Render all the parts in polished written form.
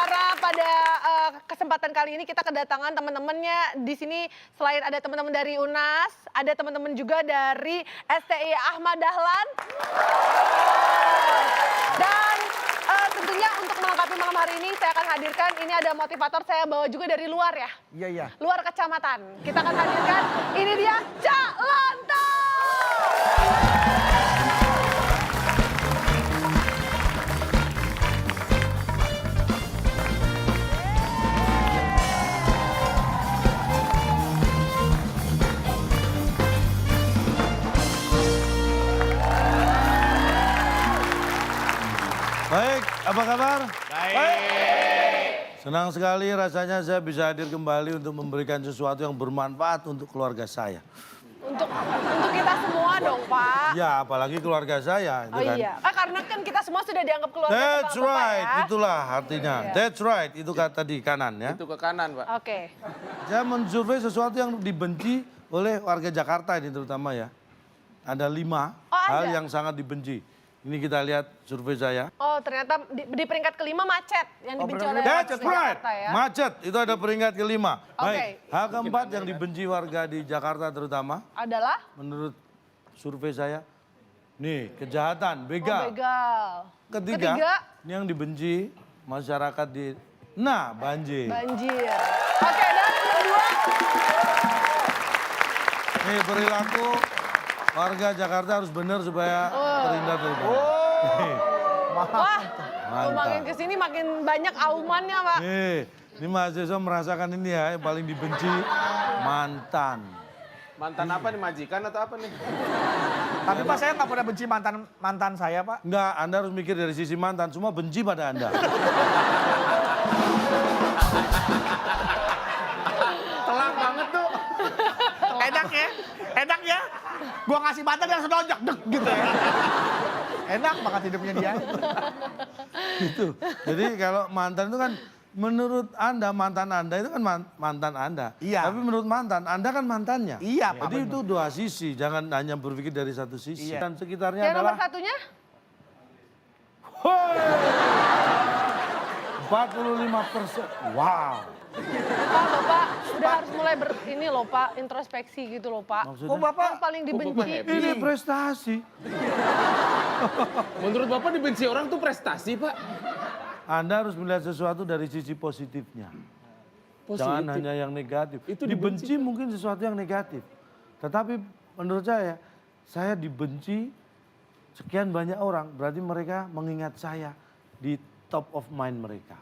karena pada kesempatan kali ini kita kedatangan teman-temannya di sini. Selain ada teman-teman dari UNAS, ada teman-teman juga dari STI Ahmad Dahlan. Dan tentunya untuk melengkapi malam hari ini saya akan hadirkan, ini ada motivator saya bawa juga dari luar ya. Iya, iya. Luar kecamatan. Kita akan hadirkan, ini dia Cak Lontong. Baik, apa kabar? Baik. Senang sekali rasanya saya bisa hadir kembali untuk memberikan sesuatu yang bermanfaat untuk keluarga saya. Untuk kita semua dong, Pak. Ya, apalagi keluarga saya. Oh iya, karena kan kita semua sudah dianggap keluarga That's sama Bapak right, ya. itulah artinya. Iya. That's right, itu kata di kanan ya. Itu ke kanan, Pak. Oke. Saya mensurvei sesuatu yang dibenci oleh warga Jakarta ini terutama ya. Ada 5 hal ada? yang sangat dibenci. Ini kita lihat survei saya. Oh ternyata di peringkat kelima macet yang dibenci oleh That's warga right, Jakarta ya. macet itu ada peringkat kelima. Oke. Baik, hal keempat yang dibenci warga di Jakarta terutama, Adalah? menurut survei saya, nih kejahatan, Oh, begal. begal. Ketiga, ini yang dibenci masyarakat di, banjir. Banjir. Oke, dan yang kedua? Nih perilaku warga Jakarta harus benar supaya terhindar dari banjir. Wah, Mantap. makin kesini makin banyak aumannya, Pak. Nih, ini mahasiswa merasakan ini ya, yang paling dibenci mantan. Mantan apa nih, majikan atau apa nih? Tapi Pak, saya nggak pernah benci mantan saya, Pak. Enggak, Anda harus mikir dari sisi mantan, semua benci pada Anda. Telak banget tuh. Enak ya? Enak ya? Gua ngasih mantan dia langsung nonjok, dek gitu ya. Enak banget hidupnya dia. Gitu. Jadi kalau mantan itu kan menurut Anda, mantan Anda itu kan mantan Anda. Iya. Tapi menurut mantan, Anda kan mantannya. Iya, Pak. Jadi itu dua sisi, jangan hanya berpikir dari satu sisi. Iya. Dan sekitarnya Yang nomor adalah satunya? 45%. Wow. Pak, Bapak sudah harus mulai ini loh, Pak, introspeksi gitu loh, Pak. Maksudnya? Oh, Bapak. Yang paling dibenci. Ini prestasi. Menurut Bapak dibenci orang tuh prestasi, Pak? Anda harus melihat sesuatu dari sisi positifnya. Jangan hanya yang negatif. Itu dibenci mungkin sesuatu yang negatif. Tetapi menurut saya dibenci sekian banyak orang. Berarti mereka mengingat saya di top of mind mereka.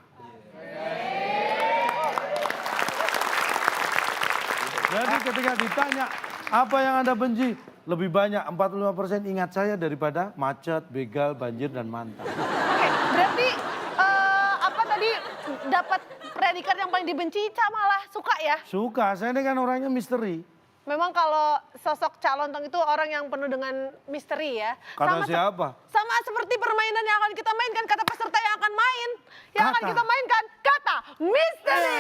Jadi ketika ditanya apa yang Anda benci, lebih banyak 45% ingat saya daripada macet, begal, banjir, dan mantan. Oke, berarti apa tadi dapat predikat yang paling dibenci, Ca malah suka ya? Suka, saya ini kan orangnya misteri. Memang kalau sosok Cak Lontong itu orang yang penuh dengan misteri ya. Kata siapa? Sama seperti permainan yang akan kita mainkan, kata peserta yang akan main. Yang akan Kata. kita mainkan, kata misteri.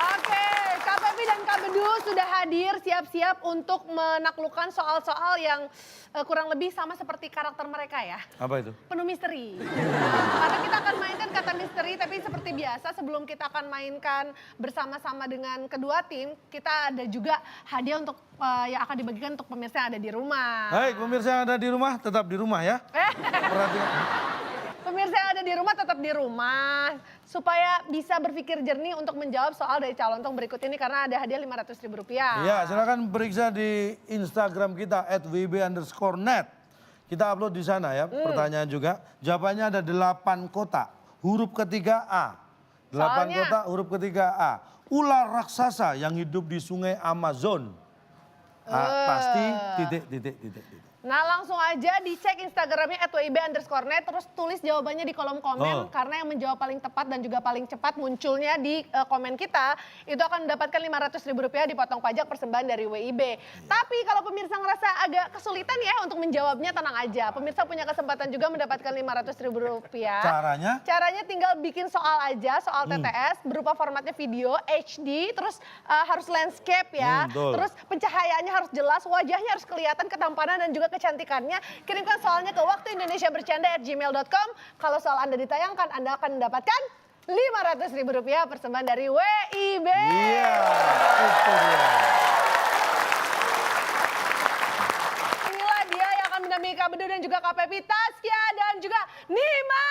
Oke, Kak Pepi dan Kak Bedu sudah hadir siap-siap untuk menaklukkan soal-soal yang kurang lebih sama seperti karakter mereka ya. Apa itu? Penuh misteri. Karena kita akan mainkan kata misteri, tapi seperti biasa sebelum kita akan mainkan bersama-sama dengan kedua tim, kita ada juga hadiah untuk yang akan dibagikan untuk pemirsa yang ada di rumah. Baik, pemirsa yang ada di rumah tetap di rumah ya. Perhatikan. Pemirsa yang ada di rumah tetap di rumah supaya bisa berpikir jernih untuk menjawab soal dari Cak Lontong berikut ini karena ada hadiah Rp500.000. Ya, silakan periksa di Instagram kita @wb_net. Kita upload di sana ya, pertanyaan juga. Jawabannya ada 8 kotak, huruf ketiga A. 8 Soalnya? kotak, huruf ketiga A. Ular raksasa yang hidup di sungai Amazon. Pasti titik. Nah langsung aja dicek Instagramnya @wib_net, terus tulis jawabannya di kolom komen, karena yang menjawab paling tepat dan juga paling cepat munculnya di komen kita, itu akan mendapatkan Rp500.000 dipotong pajak persembahan dari WIB. Tapi kalau pemirsa ngerasa agak kesulitan ya untuk menjawabnya, tenang aja. Pemirsa punya kesempatan juga mendapatkan Rp500.000. Caranya? Caranya tinggal bikin soal aja, soal TTS, berupa formatnya video, HD, terus harus landscape ya. Betul. Terus pencahayaannya harus jelas, wajahnya harus kelihatan, ketampanan dan juga kecantikannya. Kirimkan soalnya ke waktuindonesiabercanda@gmail.com. Kalau soal Anda ditayangkan, Anda akan mendapatkan Rp500.000 persembahan dari WIB. Iya, itu dia. Inilah dia yang akan mendampingi Kak Bedu dan juga Kak Pepi, Tasya dan juga Nima.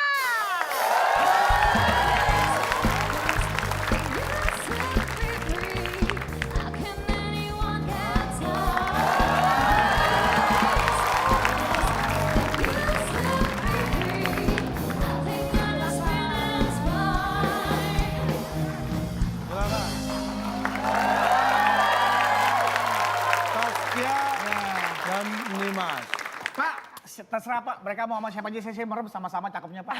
Silakan. Tasya dan Nimas. Pak, terserah Pak. Mereka mau sama siapa aja, saya merem sama-sama cakepnya Pak.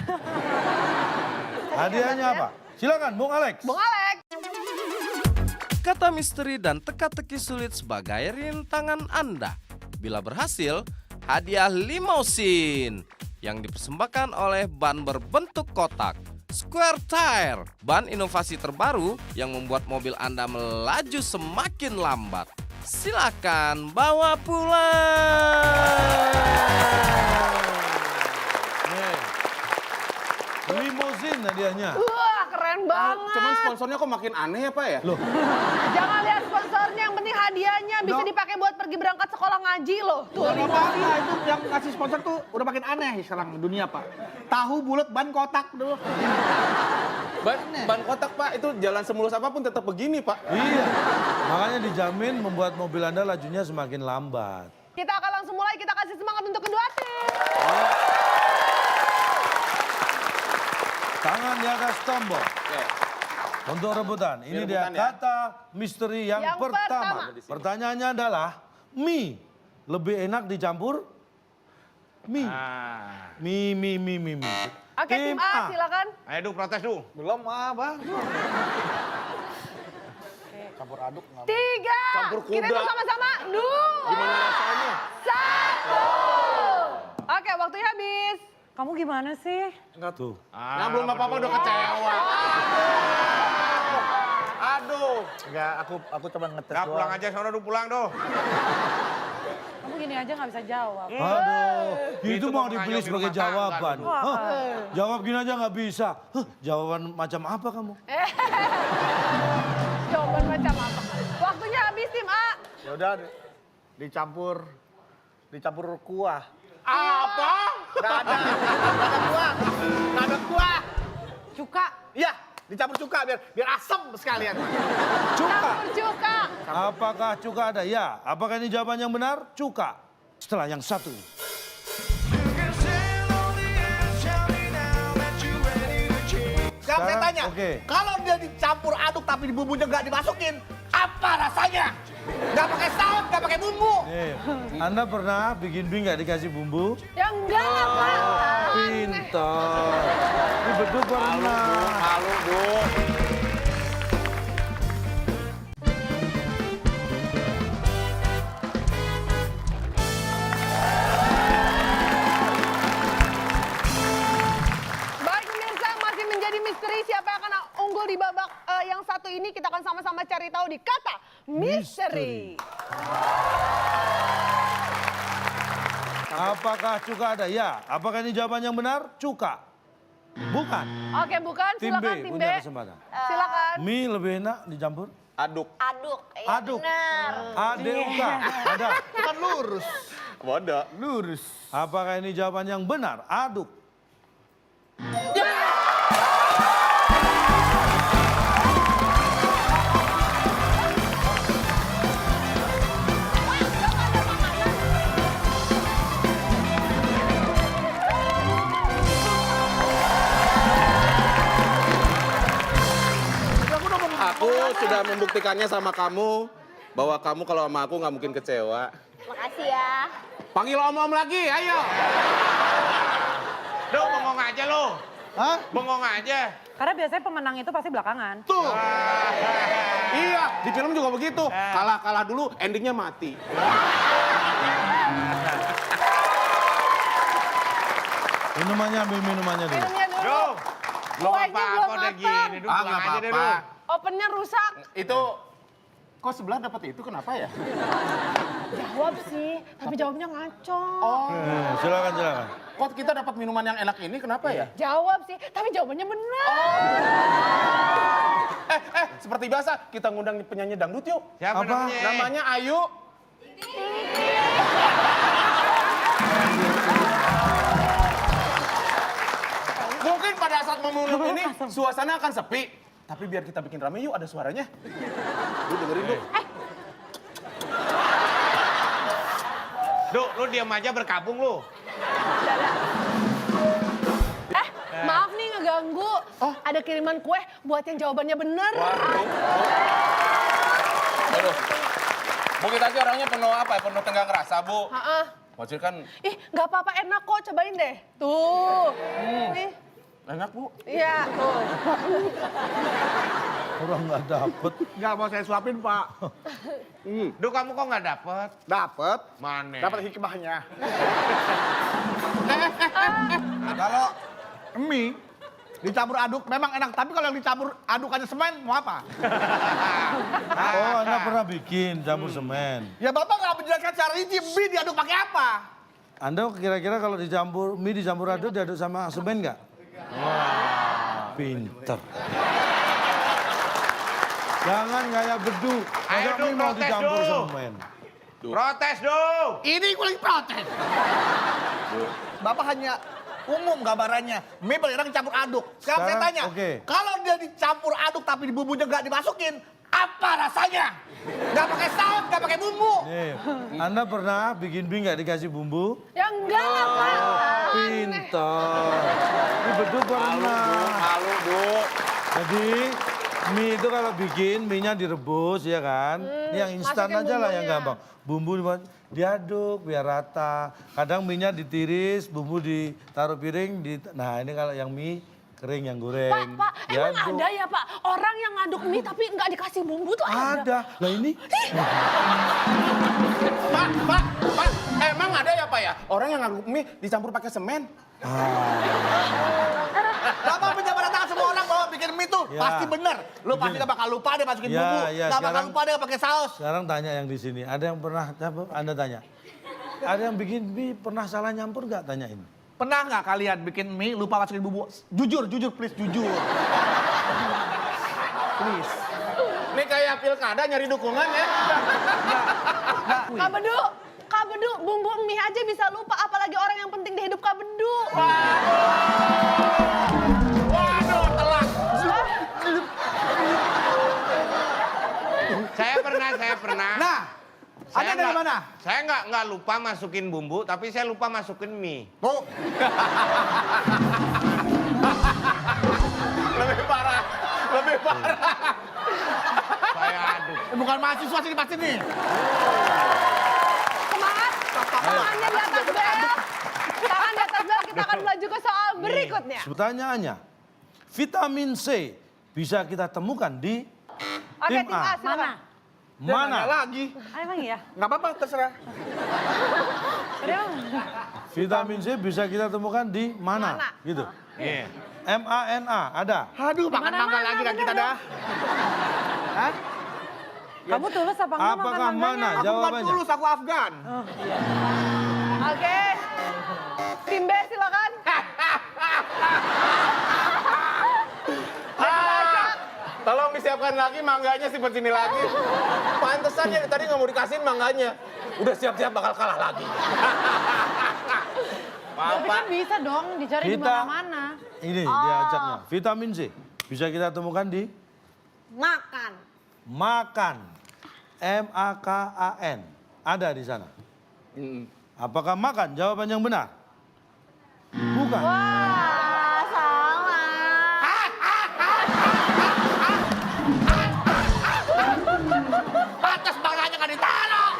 Hadiahnya apa? Silakan, Bung Alex. Bung Alex. Kata misteri dan teka-teki sulit sebagai rintangan Anda. Bila berhasil, hadiah limousine yang dipersembahkan oleh ban berbentuk kotak. Square Tire, ban inovasi terbaru yang membuat mobil Anda melaju semakin lambat. Silakan bawa pulang. Nih. Limousine hadiahnya. Wah keren banget. Cuman sponsornya kok makin aneh ya Pak ya? Loh, Jangan lihat sponsornya, yang penting hadiahnya bisa dipakai buat pergi berangkat sekolah ngaji loh. Tuh. Gak apa-apa, itu yang ngasih sponsor tuh udah makin aneh sekarang dunia Pak. Tahu bulat ban kotak dulu. Ban kotak Pak, itu jalan semulus apapun tetap begini Pak. iya. Makanya dijamin membuat mobil Anda lajunya semakin lambat. Kita akan langsung mulai, kita kasih semangat untuk kedua tim. Tangan di atas tombol. Oke. Untuk rebutan. Ini dia rebutan ya. kata misteri yang Yang pertama. pertama. Pertanyaannya adalah, mie lebih enak dicampur? Mie. Mie. Oke tim A silakan. Ayo Du, protes Du. Belum Bang. Campur aduk nggak 3. Campur kuda. Kita hitung sama-sama. 2. Gimana rasanya? 1. Oke waktunya habis. Kamu gimana sih? Tuh. Nah belum apa-apa udah kecewa. Aduh. Enggak, aku cuma ngetes doang. Pulang aja, sono pulang doh. Kamu gini aja nggak bisa jawab. Aduh, itu Itu mau makanya dipilih di sebagai rumah tangga jawaban. dulu. Hah? Jawab gini aja nggak bisa. Hah, jawaban macam apa kamu? Jawaban macam apa? Waktunya habis tim A. Ya udah dicampur kuah. Apa? Nggak ada kuah. Nggak ada kuah. Cuka. Iya, dicampur cuka biar asem sekalian. Cuka. Campur cuka. Apakah cuka ada? Ya. Apakah ini jawaban yang benar? Cuka. Setelah yang satu ini. Sekarang saya tanya, oke. kalau dia dicampur aduk tapi di bumbunya nggak dimasukin, apa rasanya? Nggak pakai saus, nggak pakai bumbu. Nih, Anda pernah bikin mie nggak dikasih bumbu? Ya enggak lah Pak. Pintar. Ini betul pernah. Malu Bu. Baik pemirsa, masih menjadi misteri siapa yang akan unggul di babak yang satu ini. Kita akan sama-sama cari tahu di kata misteri. Apakah cuka ada? Ya. Apakah ini jawaban yang benar? Cuka. Bukan. Oke bukan, Tim B silakan tim B. punya kesempatan. Silakan. Mie lebih enak dicampur? Aduk. Aduk, ya Aduk. benar. ADUK. Ada. Kan lurus. Bodoh. Lurus. Apakah ini jawaban yang benar? Aduk. Aku sudah membuktikannya sama kamu bahwa kamu kalau sama aku nggak mungkin kecewa. Makasih ya. Panggil om-om lagi, ayo. Duh, bengong aja lo. Hah? Bengong aja. Karena biasanya pemenang itu pasti belakangan. Tuh. Iya, di film juga begitu. Kalah-kalah dulu, endingnya mati. Minumannya ambil minumannya dulu. Minumnya dulu. Duh, belum Kuenya apa-apa belum udah matang. gini. Duh, pulang aja deh lu. Opennya rusak. Itu, kok sebelah dapat itu kenapa ya? Jawab sih, tapi jawabnya ngaco. Silakan, silakan. Kok kita dapat minuman yang enak ini kenapa ya? Jawab sih, tapi jawabannya benar. Seperti biasa, kita ngundang penyanyi dangdut yuk. Siapa Apa? namanya? Namanya Ayu. Mungkin pada saat meminum ini suasana akan sepi. Tapi biar kita bikin rame yuk, ada suaranya. Lu dengerin, Du. Duh, lu diam aja berkabung lu. Maaf nih ngeganggu. Ada kiriman kue buat yang jawabannya benar. Aduh. Bu, kita sih orangnya penuh apa ya? Penuh tenggang rasa, Bu. Heeh. Maksudnya kan Ih, nggak apa-apa, enak kok, cobain deh. Tuh. Nih, enak, Bu. iya, tuh. Orang nggak dapet. Nggak mau saya suapin, Pak. Duh, kamu kok nggak dapet? Dapet. Mana? Dapat hikmahnya. Kalau mie dicampur aduk memang enak, tapi kalau dicampur adukannya semen mau apa? Oh, Anda pernah bikin campur semen. Ya Bapak nggak menjelaskan secara rinci mie diaduk pakai apa? Anda kira-kira kalau dicampur mie dicampur aduk diaduk sama semen nggak? Wah, pinter. Jangan kayak bedu. Ayo Masa dong, mie mau protes dicampur dong. semen. Protes dong. Ini gue lagi protes. Bapak hanya umum gambarannya. Mie paling enak dicampur aduk. Sekarang saya Sekarang, tanya, oke. kalau dia dicampur aduk tapi di bumbunya nggak dimasukin, apa rasanya? Nggak pakai saus, nggak pakai bumbu. Nih, Anda pernah bikin mie nggak dikasih bumbu? Ya enggak lah, Pak. Pinter. Ini bedu pernah. Malu, Bu. Jadi mie itu kalau bikin mie-nya direbus ya kan. Ini yang instan masukin aja lah yang bumbunya. gampang. Bumbu diaduk biar rata. Kadang mie-nya ditiris, bumbu ditaruh piring. Nah ini kalau yang mie kering yang goreng. Pak, emang Diaduk. ada ya, Pak? Orang yang ngaduk mie tapi nggak dikasih bumbu tuh ada. Ada. Lah ini Pak, emang ada ya, Pak ya? Orang yang ngaduk mie dicampur pakai semen. Bapak pejabat datang semua orang bahwa bikin mie tuh Ya. pasti bener. Lu pasti nggak bakal lupa dia masukin Ya, bumbu. ya, Nggak bakal sekarang- lupa dia pakai saus. sekarang tanya yang di sini. Ada yang pernah, Anda tanya. Ada yang bikin mie pernah salah nyampur nggak? Tanyain. Pernah nggak kalian bikin mie lupa masukin bumbu? Jujur, please, jujur. Please. Ini kayak pilkada nyari dukungan ya. Kak Bedu, bumbu mie aja bisa lupa, apalagi orang yang penting di hidup Kak Bedu. Waduh, telak. Saya pernah. Nah, ada dari mana? Saya nggak lupa masukin bumbu, tapi saya lupa masukin mie. Tuh. Lebih parah. Saya aduh. Bukan mahasiswa sini pasti nih. Semangat, tangannya di atas bel. Tangan di atas bel, kita akan melaju ke soal berikutnya. Pertanyaannya, vitamin C bisa kita temukan di Oke, tim tim A, A. silakan. Mana? Lagi. Ah, emang iya? Nggak apa-apa, terserah. Udah, Vitamin C bisa kita temukan di mana? Mana? Gitu. Iya. MANA ada. Aduh, makan mangga lagi kan kita dah. Hah? kamu tulus apa enggak makan Apakah mangganya? mana? Aku bukan Jawabannya. tulus, aku Afgan. Oke. Tim B, silakan. Tolong disiapkan lagi mangganya si sini lagi. Pantesan ya tadi nggak mau dikasihin mangganya. Udah siap-siap bakal kalah lagi. Tapi kan bisa dong dicari di Kita- mana-mana. Ini diajaknya. Vitamin C bisa kita temukan di Makan. makan. MAKAN. Ada di sana. Apakah makan? Jawaban yang benar. Bukan. Wah, salah. Pantas mangganya nggak ditaruh.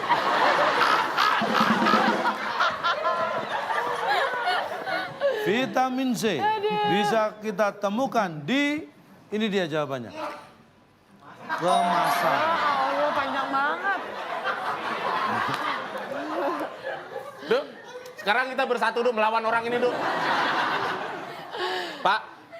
vitamin C bisa kita temukan di, ini dia jawabannya. Kemasan. Allah, panjang banget. Duk, sekarang kita bersatu Duk melawan orang ini Duk. Pak,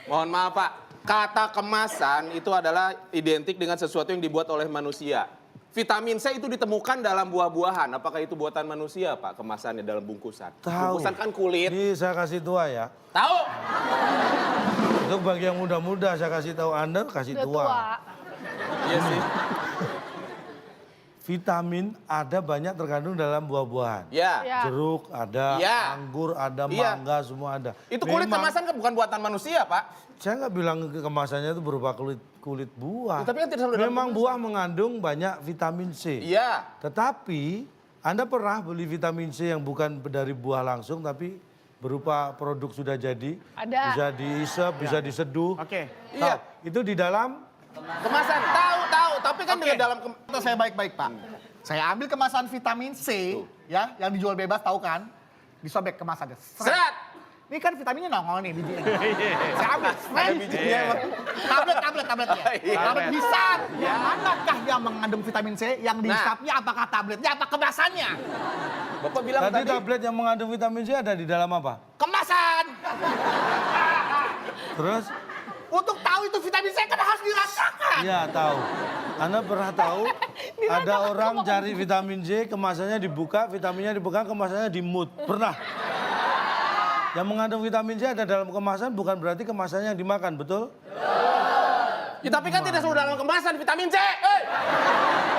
mohon maaf Pak. Kata kemasan itu adalah identik dengan sesuatu yang dibuat oleh manusia. Vitamin C itu ditemukan dalam buah-buahan. Apakah itu buatan manusia Pak, kemasannya dalam bungkusan? Tahu. Bungkusan kan kulit. Ini saya kasih tua ya. Tahu? Untuk bagi yang muda-muda saya kasih tahu Anda, kasih Udah tua. Iya sih. Vitamin ada banyak terkandung dalam buah-buahan. Ya. Ya. Jeruk ada, Iya. anggur ada, Iya. mangga semua ada. Itu kulit Memang, kemasan kan bukan buatan manusia Pak. saya nggak bilang kemasannya itu berupa kulit buah. Ya, tapi kan tidak selalu dalam Memang kemasan. buah mengandung banyak vitamin C. Iya. Tetapi Anda pernah beli vitamin C yang bukan dari buah langsung tapi berupa produk sudah jadi. Ada. Bisa diisep, bisa diseduh. Oke. Iya. Tahu, itu di dalam Kemasan tahu, tapi kan Oke. dengan dalam Kata saya baik-baik, Pak. Saya ambil kemasan vitamin C, ya, yang dijual bebas, tahu kan? Disobek kemasannya. Seret. Ini kan vitaminnya nongol nih bijinya. Saya ambil. Ada bijinya emang. Tabletnya. Iya. Tablet bisa. Yang manakah yang mengandung vitamin C? Yang dihisapnya apakah tabletnya, apa kemasannya? Bapak bilang tadi tadi. tablet yang mengandung vitamin C ada di dalam apa? Kemasan. Terus? Untuk tahu itu vitamin C kan harus dirasakan. Iya tahu. Anda pernah tahu ada orang cari vitamin C, kemasannya dibuka, vitaminnya dipegang, kemasannya dimut. Pernah? Yang mengandung vitamin C ada dalam kemasan bukan berarti kemasannya yang dimakan, betul? Ya, tapi kan tidak selalu dalam kemasan vitamin C.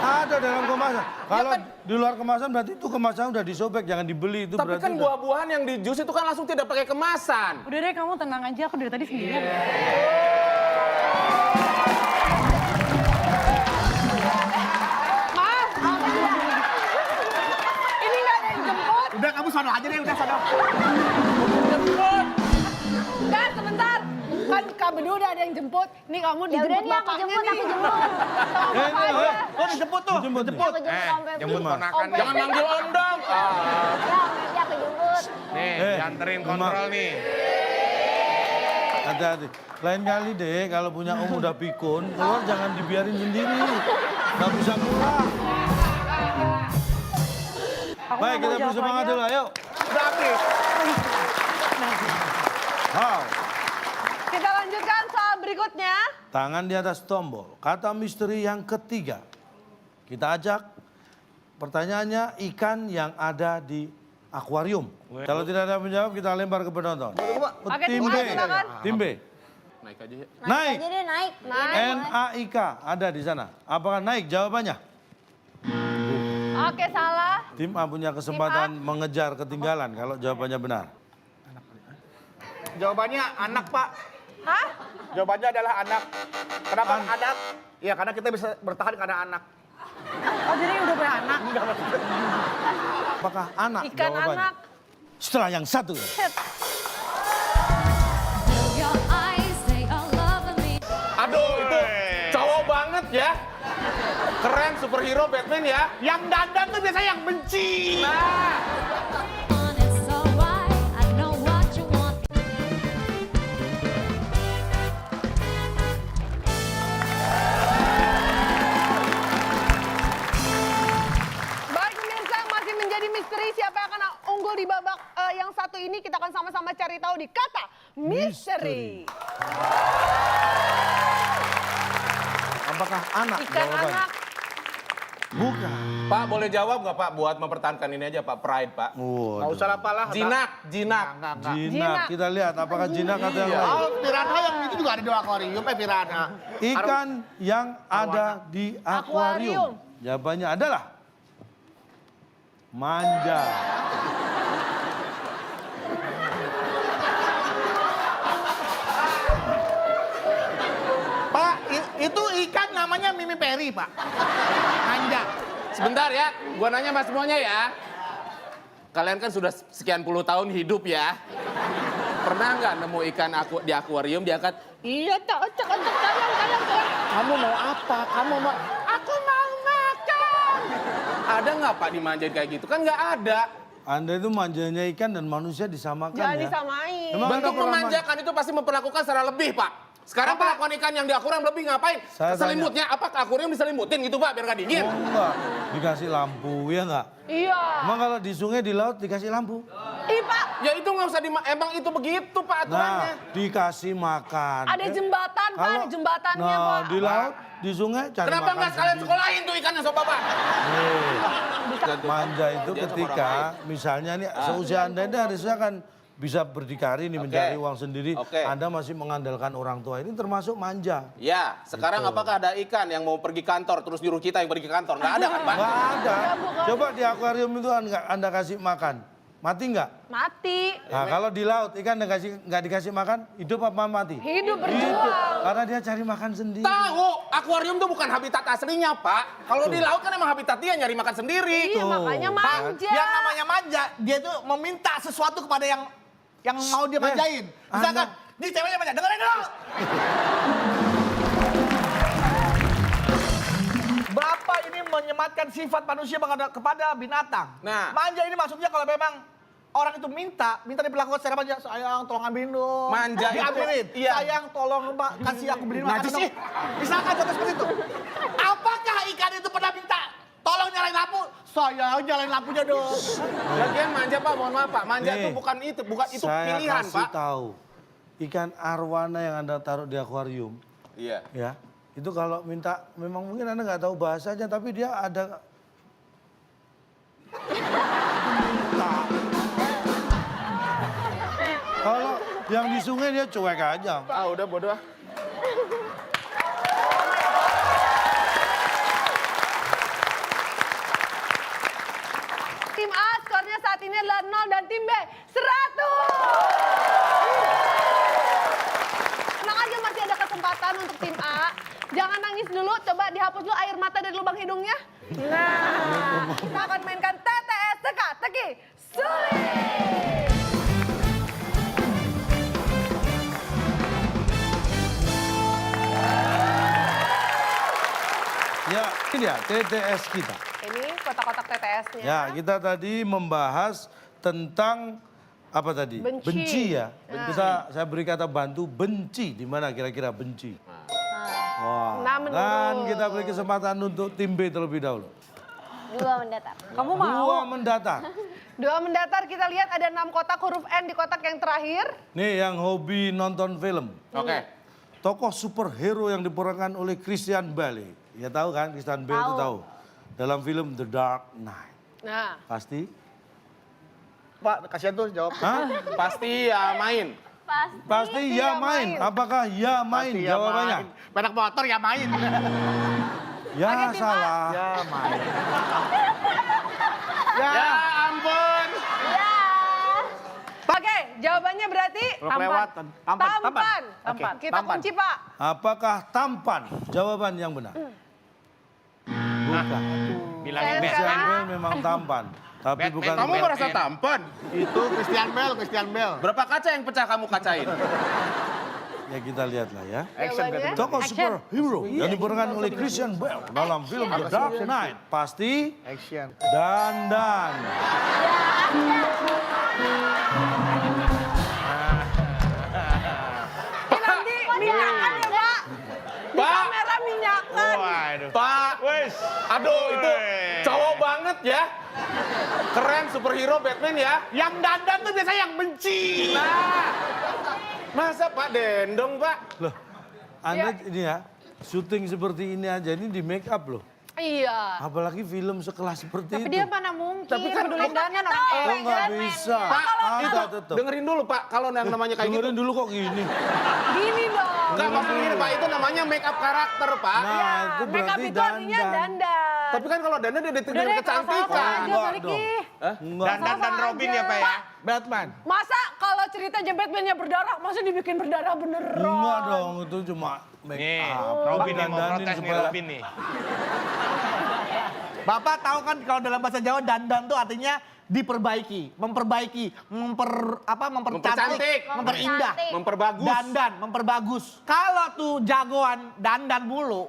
Ada dalam kemasan. Kalau di luar kemasan berarti itu kemasan udah disobek, jangan dibeli itu Tapi berarti. kan udah- buah-buahan yang di jus itu kan langsung tidak pakai kemasan. Udah deh, kamu tenang aja. Aku dari tadi sendirian. Mas, ini nggak ada yang jemput. Udah kamu sono aja deh, udah sono. Dan sebentar, kan kamu berdua udah ada yang jemput. Nih kamu Ya udah dijemput nih, aku bapaknya jemput, nih. aku jemput. Sama bapak aja. Oh, dijemput tuh. Dijemput. Aku jemput sampai Jemput ponakan. Om Jangan manggil om dong. Ya, nanti aku jemput. Nih, dianterin kontrol nih. Hati-hati. Lain kali deh kalau punya om udah pikun, keluar jangan dibiarin sendiri. Nggak bisa pulang. Aku Baik, nggak kita mau jawab bersemangat lagi, dulu, ayo. Udah habis. Wow. Kita lanjutkan soal berikutnya. Tangan di atas tombol. Kata misteri yang ketiga. Kita ajak pertanyaannya ikan yang ada di akuarium. Kalau tidak ada menjawab kita lempar ke penonton. Oke, Tim tim B. A silakan. Tim B. Naik aja ya. Naik. Jadi dia naik. NAIK ada di sana. Apakah naik jawabannya? Oke, salah. Tim A punya kesempatan mengejar ketinggalan kalau jawabannya benar. Jawabannya anak, Pak. Hah? Jawabannya adalah anak. Kenapa anak? Iya, karena kita bisa bertahan karena anak. Oh, jadi udah punya anak. Apakah anak Ikan jawabannya? anak. Setelah yang satu. Aduh, itu cowok banget ya. Keren, superhero Batman ya. Yang dandan tuh biasanya yang benci. Nah, Baik pemirsa, masih menjadi misteri siapa yang akan unggul di babak yang satu ini. Kita akan sama-sama cari tahu di kata misteri. Apakah anak Ikan jawabannya? anak. Bukan. Pak boleh jawab nggak Pak buat mempertahankan ini aja Pak, Pride Pak. Nggak usah lah, Pak lah. Jinak, jinak. Enggak. Jinak. Jinak. Kita lihat apakah jinak atau yang Iya. lain. Oh, piranha yang itu juga ada di akuarium, piranha. Ikan yang ada di akuarium. Akuarium. Jawabannya adalah manja. Pak, itu ikan namanya Mimi Peri, Pak. Manja. Sebentar ya, gua nanya mas semuanya ya. Kalian kan sudah sekian puluh tahun hidup ya. Pernah nggak nemu ikan di akuarium diangkat? Iya, cocok, tayang. Kamu mau apa? Kamu mau? Aku mau makan. Ada nggak Pak dimanjain kayak gitu? Kan nggak ada. Anda itu manjanya ikan dan manusia disamakan Jangan ya. disamain. Memang ada Bentuk pengalaman. memanjakan itu pasti memperlakukan secara lebih, Pak. Sekarang perlakuan ikan yang di akuarium lebih ngapain? Saya Selimutnya, apa ke akuarium diselimutin gitu, Pak, biar nggak dingin? Oh enggak, dikasih lampu, ya enggak? Iya. Emang kalau di sungai, di laut dikasih lampu? Ih Pak, Ya itu nggak usah emang itu begitu, Pak, aturannya. Nah, dikasih makan. ada jembatan Pak, ada jembatannya nah, Pak. di laut, di sungai cari Kenapa makan nggak sekalian sendiri. sekolahin tuh ikannya, sob Bapak? Nih, manja itu ketika misalnya nih seusia Anda ini harusnya kan bisa berdikari nih mencari uang sendiri. Oke. Anda masih mengandalkan orang tua, ini termasuk manja. Ya, sekarang apakah ada ikan yang mau pergi kantor terus nyuruh kita yang pergi ke kantor? Nggak ada kan, Pak? Nggak ada. Coba di akuarium itu Anda kasih makan, mati nggak? Mati. Nah, kalau di laut ikan nggak dikasih makan, hidup apa mati? Hidup Hidup. berjuang. Karena dia cari makan sendiri. Tahu, akuarium tuh bukan habitat aslinya, Pak. Kalau di laut kan emang habitat dia nyari makan sendiri. Iya makanya manja. Yang namanya manja, dia tuh meminta sesuatu kepada yang mau dia manjain. Misalkan, ini ceweknya manja, dengerin dulu. Bapak ini menyematkan sifat manusia kepada binatang. Nah. Manja ini maksudnya kalau memang orang itu minta diperlakukan secara manja. Sayang, tolong ambilin dong. Manja itu, diambilin. iya. Sayang, tolong Mbak, kasih aku beliin makan Najis dong. sih. Misalkan contoh seperti itu. Apakah ikan itu pernah minta tolong nyalain lampu? Sayang, nyalain lampunya dong. Lagian manja, Pak, mohon maaf, Pak. Manja Nih, tuh bukan itu Saya pilihan, kasih Pak. tahu, ikan arwana yang Anda taruh di akuarium, Iya. ya, itu kalau minta, memang mungkin Anda nggak tahu bahasanya, tapi dia ada minta. Kalau yang di sungai dia cuek aja. Ah, udah bodoh. Tim A skornya saat ini adalah 0 dan tim B 100. Tenang aja, masih ada kesempatan untuk tim A. Jangan nangis dulu, coba dihapus dulu air mata dari lubang hidungnya. Nah, kita akan mainkan TTS teka-teki sulit. Ya, ini dia TTS kita. Ini kotak-kotak TTS-nya. Ya, kita tadi membahas tentang apa tadi? Benci. Ya. Saya beri kata bantu benci. Di mana kira-kira benci? Wah. Nah, menurut- Dan kita beri kesempatan untuk tim B terlebih dahulu. 2 mendatar. Kamu mau? Dua mendatar. Dua mendatar, kita lihat ada 6 kotak huruf N di kotak yang terakhir. Nih yang hobi nonton film. Oke. Tokoh superhero yang diperankan oleh Christian Bale. Ya tahu kan, Christian Bale itu tahu. Dalam film The Dark Knight. Nah, Pasti? Pak, kasihan tuh jawab. Hah? Pasti ya main. Pasti ya main. Apakah ya main Pasti ya jawabannya? main. Penak motor ya main. Ya Oke, tim A. salah. Ya main. Ya ampun. oke, jawabannya berarti Kalau kelewatan. tampan. Oke, Kita tampan. kunci Pak. Apakah tampan? Jawaban yang benar. Bukan. Bilangin Saya Christian sekarang- Bale memang tampan. Tapi bukan. Kamu merasa tampan? Itu Christian Bale. Berapa kaca yang pecah kamu kacain? Ya kita lihatlah ya. Action Jawabannya? katanya. Tokoh superhero yang diperankan oleh Christian Bale dalam film The Dark Knight. Pasti Action. dandan. Ini nanti minyakan ya Pak. Di Pak. kamera minyakan. Waduh. Pak, aduh itu cowok banget ya. Keren superhero Batman ya. Yang dandan tuh biasanya yang benci. Nah, masa Pak Dendong Pak? Loh, Anda ini ya, syuting seperti ini aja ini di make up loh. Iya. Apalagi film sekelas seperti Tapi itu. dia mana mungkin. Tapi kan peduli dandan orang Oh cewek. nggak bisa. Pak, Ada tetap. dengerin dulu Pak, kalau yang namanya kayak gitu. Dengerin dulu kok gini. Gini dong. Enggak maksudnya gini, Pak, itu namanya make up karakter Pak. Nah, itu Make up berarti itu artinya dandan. Tapi kan kalau dandan dia Udah dengan deh, kecantikan. salah-salah aja Enggak balik dong. ih. Enggak. Dan Robin ya Pak ya? Batman. Masa kalau ceritanya Batman-nya berdarah, masa dibikin berdarah beneran? Enggak dong, itu cuma make Nih, up. Robin yang mau Dandanin protes nih supaya- Robin nih. Bapak tahu kan kalau dalam bahasa Jawa dandan tuh artinya diperbaiki, memperbaiki, mempercantik, Mempercantik. memperindah, Mempercantik. Memperbagus. dandan, memperbagus. Kalau tuh jagoan dandan mulu,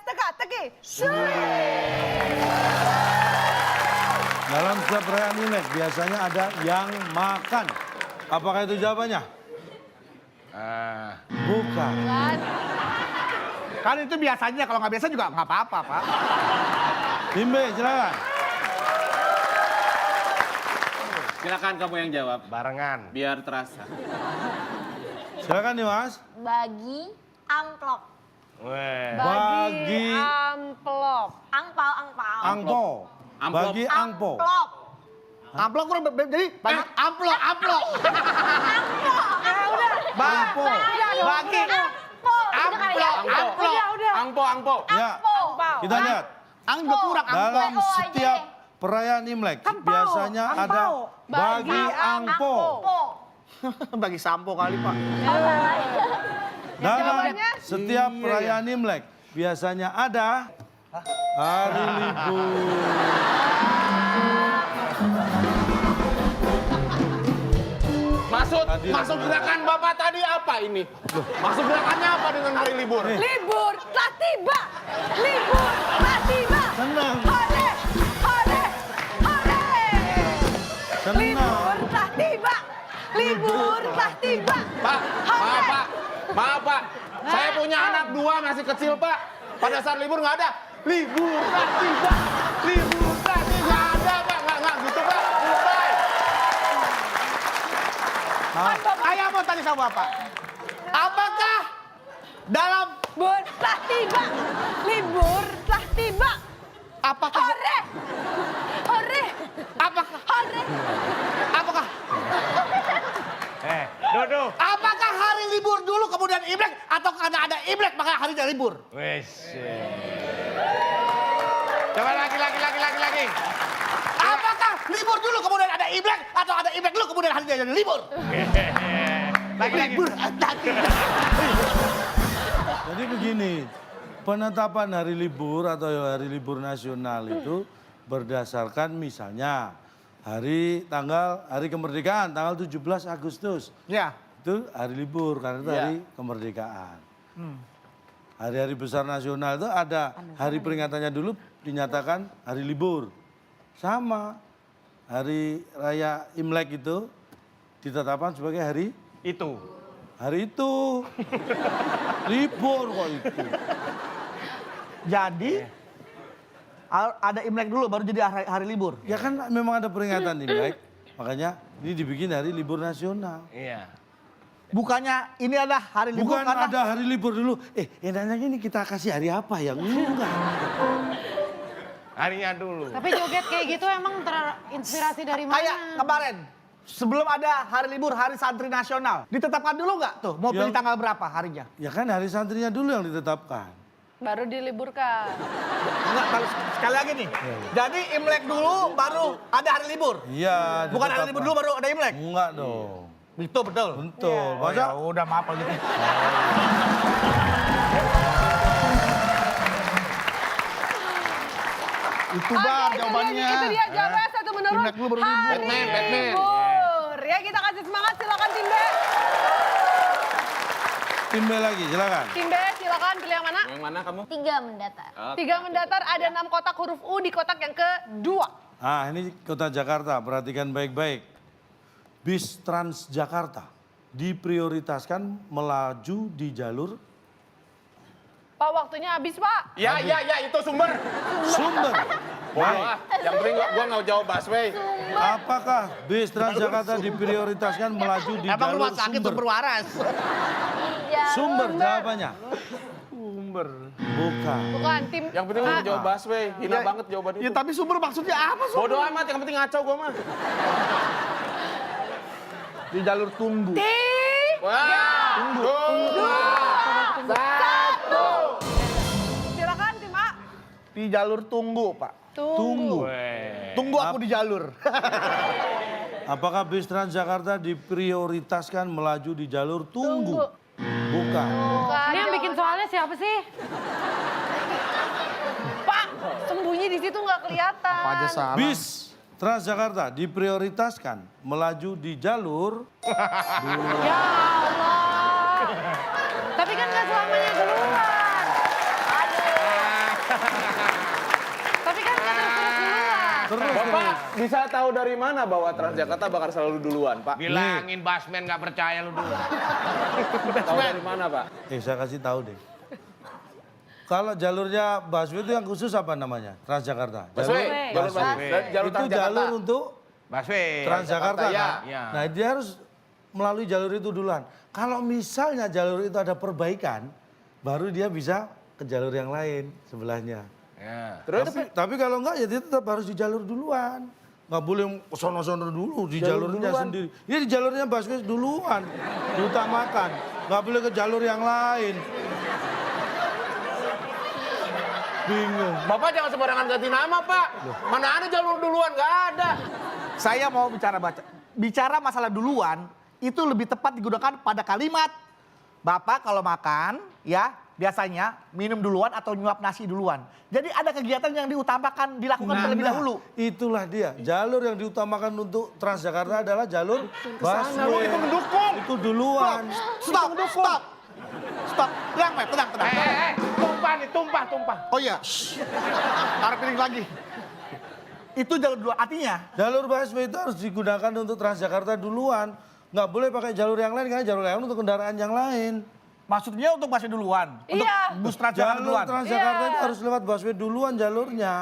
teka-teki, Dalam setiap perayaan Imlek biasanya ada yang makan. Apakah itu jawabannya? Bukan. Kan? Kan itu biasanya, kalau nggak biasa juga nggak apa-apa, Pak. Tim B, silakan. Silakan kamu yang jawab, Barengan. biar terasa. Silakan nih Mas. Bagi amplop. Weh. Bagi Bagi- amplop. Angpau. Angpo. Amplop. Bagi angpo. Amplop. Amplop kurang, jadi banyak amplop. Angpo. Bagi. Amplop. Angpo. Ya, kita lihat. Ang juga kurang, Dalam Angpo aja setiap deh. perayaan Imlek biasanya ada bagi angpo. Bagi sampo kali, Pak. Dalam Jawabannya? setiap perayaan Imlek biasanya ada hari libur. Maksud gerakan Bapak tadi apa ini? Maksud gerakannya apa dengan hari libur? Libur telah tiba. Libur telah tiba. Senang. Hore, hore, hore. Senang. Libur telah tiba. Libur telah tiba. Pak, maaf Pak, maaf Pak. Saya punya anak 2 masih kecil Pak. Pada saat libur nggak ada. Libur telah tiba. Libur telah tiba. Nggak ada Pak, nggak gitu Pak. Mulai. Saya mau tanya sama Bapak. Apakah dalam Libur telah tiba. Libur telah tiba. apakah Hore, hore, apakah hore. apakah Dodo. apakah hari libur dulu kemudian Imlek atau karena ada Imlek maka harinya libur? Wes. Coba lagi. Apakah libur dulu kemudian ada Imlek atau ada Imlek dulu kemudian harinya jadi libur? Lagi. Libur. Jadi begini, penetapan hari libur atau hari libur nasional itu berdasarkan misalnya hari kemerdekaan tanggal 17 Agustus. Ya. Itu hari libur karena itu hari kemerdekaan. Hari-hari besar nasional itu ada hari peringatannya dulu dinyatakan hari libur. Sama hari raya Imlek itu ditetapkan sebagai hari Itu. libur kok itu. Jadi ada Imlek dulu baru jadi hari libur. Ya kan memang ada peringatan Imlek, makanya ini dibikin hari libur nasional. Iya. Bukannya ini adalah hari libur Bukan karena ada hari libur dulu. Enaknya ini kita kasih hari apa ya? Enggak. Harinya dulu. Tapi joget kayak gitu emang terinspirasi dari mana? kayak kemarin sebelum ada hari libur hari santri nasional ditetapkan dulu nggak tuh mau pilih Ya. tanggal berapa harinya? Ya kan hari santrinya dulu yang ditetapkan. Baru diliburkan. Enggak, sekali lagi nih. Jadi Imlek dulu baru ada hari libur. Iya. Bukan hari libur dulu baru ada Imlek. Enggak dong. Itu betul. Betul. Oh, ya Masa udah maaf kalau gitu. Itu Bar jawabannya. Itu dia jawabannya satu menurut Imlek dulu baru libur. hari Batman. libur. Ya kita kasih semangat silakan tim B. tim B lagi, silakan. Tim B silakan pilih yang mana? Yang mana kamu? 3 mendatar. 3 mendatar ada 6 kotak huruf U di kotak yang kedua. Ah, ini kota Jakarta, perhatikan baik-baik. Bis Transjakarta diprioritaskan melaju di jalur Pak waktunya habis Pak. Ya, itu sumber. sumber. Wah, yang penting gua nggak jawab busway. Apakah bis Transjakarta diprioritaskan melaju di Emang jalur rumah sakit sumber? sumber waras. Sumber jawabannya. Sumber. Bukan. Bukan tim. Yang penting gua jawab busway. Hina banget jawaban Ya itu. tapi sumber maksudnya apa sumber? Bodoh amat, yang penting ngaco gua mah. Di jalur tunggu. Wah, tunggu. Silakan tim A. Di jalur tunggu, Pak. Tunggu. Tunggu aku di jalur. Apakah bis Transjakarta diprioritaskan melaju di jalur tunggu? Bukan. Bukan. Ini yang bikin soalnya siapa sih? Pak, sembunyi di situ nggak kelihatan. Apa aja salah. Bis Transjakarta diprioritaskan melaju di jalur Ya Allah. Tapi kan nggak selamanya duluan. Bapak bisa tahu dari mana bahwa Transjakarta bakal selalu duluan, Pak? Bilangin Basmen nggak percaya lu dulu. Tahu dari mana, Pak? Saya kasih tahu deh. Kalau jalurnya busway itu yang khusus apa namanya? Transjakarta. Busway. Jalur busway. Jalur Itu Transjakarta. jalur untuk Baswe. Transjakarta Transjakarta, kan? ya. Nah dia harus melalui jalur itu duluan. Kalau misalnya jalur itu ada perbaikan, baru dia bisa ke jalur yang lain sebelahnya. Ya. Terus Tapi kalau enggak ya dia tetap harus di jalur duluan. Nggak boleh sono-sono dulu di jalurnya sendiri. Ini di jalurnya busway duluan, diutamakan. Nggak boleh ke jalur yang lain. Bingung. Bapak jangan sembarangan ganti nama, Pak. Mana ada jalur duluan, nggak ada. Saya mau bicara masalah duluan itu lebih tepat digunakan pada kalimat Bapak kalau makan ya biasanya minum duluan atau nyuap nasi duluan. Jadi ada kegiatan yang diutamakan dilakukan terlebih dahulu. Itulah dia. Jalur yang diutamakan untuk Transjakarta adalah jalur busway. Itu mendukung. Itu duluan. Stop. Tenang, Pak, tenang. Tumpah. Oh iya. Taruh piring lagi. Itu jalur duluan. Artinya Jalur busway itu harus digunakan untuk Transjakarta duluan. Nggak boleh pakai jalur yang lain karena jalur yang lain untuk kendaraan yang lain. maksudnya untuk busway duluan. Untuk Iya. bus Transjakarta Jalur duluan. Transjakarta Iya. itu harus lewat busway duluan jalurnya.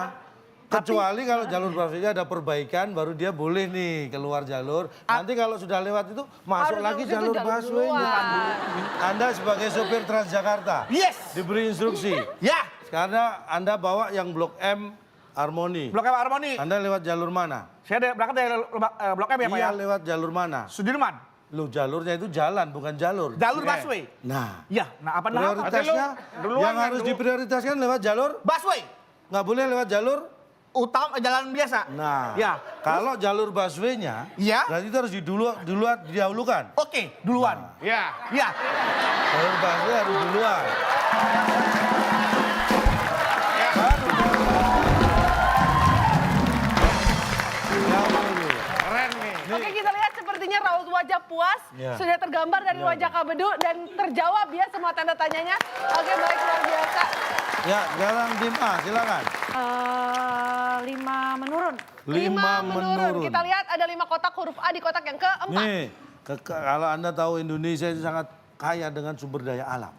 Kecuali kalau jalur busway ada perbaikan baru dia boleh nih keluar jalur. Nanti kalau sudah lewat itu masuk Harus lagi lewat jalur itu jalur busway. duluan. Anda sebagai sopir Transjakarta Yes. diberi instruksi. Ya. Karena Anda bawa yang Blok M Harmoni. Blok M Harmoni. Anda lewat jalur mana? Saya berangkat dari Blok M ya Pak Iya ya? lewat jalur mana? Sudirman. Loh jalurnya itu jalan bukan jalur. Jalur busway. Nah, Ya, nah apa namanya? prioritasnya duluan yang kan, harus dulu. diprioritaskan lewat jalur, Busway. nggak boleh lewat jalur. Utama jalan biasa. Nah, Ya. kalau jalur busway-nya, Iya. berarti itu harus didahulukan. Oke, duluan. Ya. Ya. Jalur busway harus duluan. Keren nih. Oke, kita lihat sepertinya raut wajah puas Ya. sudah tergambar dari wajah Kak Bedu dan terjawab ya semua tanda tanyanya. Oke, baik, luar biasa. Ya, sekarang tim A, silakan. 5 menurun. 5 menurun. Kita lihat ada 5 kotak huruf A di kotak yang keempat. Nih, kalau Anda tahu Indonesia itu sangat kaya dengan sumber daya alam.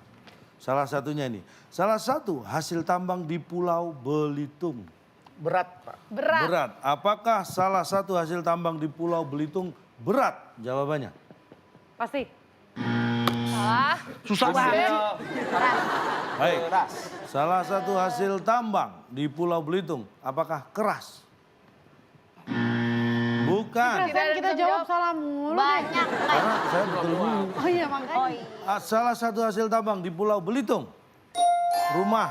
Salah satunya ini. Salah satu hasil tambang di Pulau Belitung. Berat, Pak. Berat. Berat. Apakah salah satu hasil tambang di Pulau Belitung berat? Jawabannya. Pasti. Salah. Susah banget. Baik. Salah satu hasil tambang di Pulau Belitung, apakah keras? Bukan. Perasaan kita jawab salah mulu. Banyak. Karena saya betul dulu. Oh iya makanya. Oh iya. Salah satu hasil tambang di Pulau Belitung, rumah.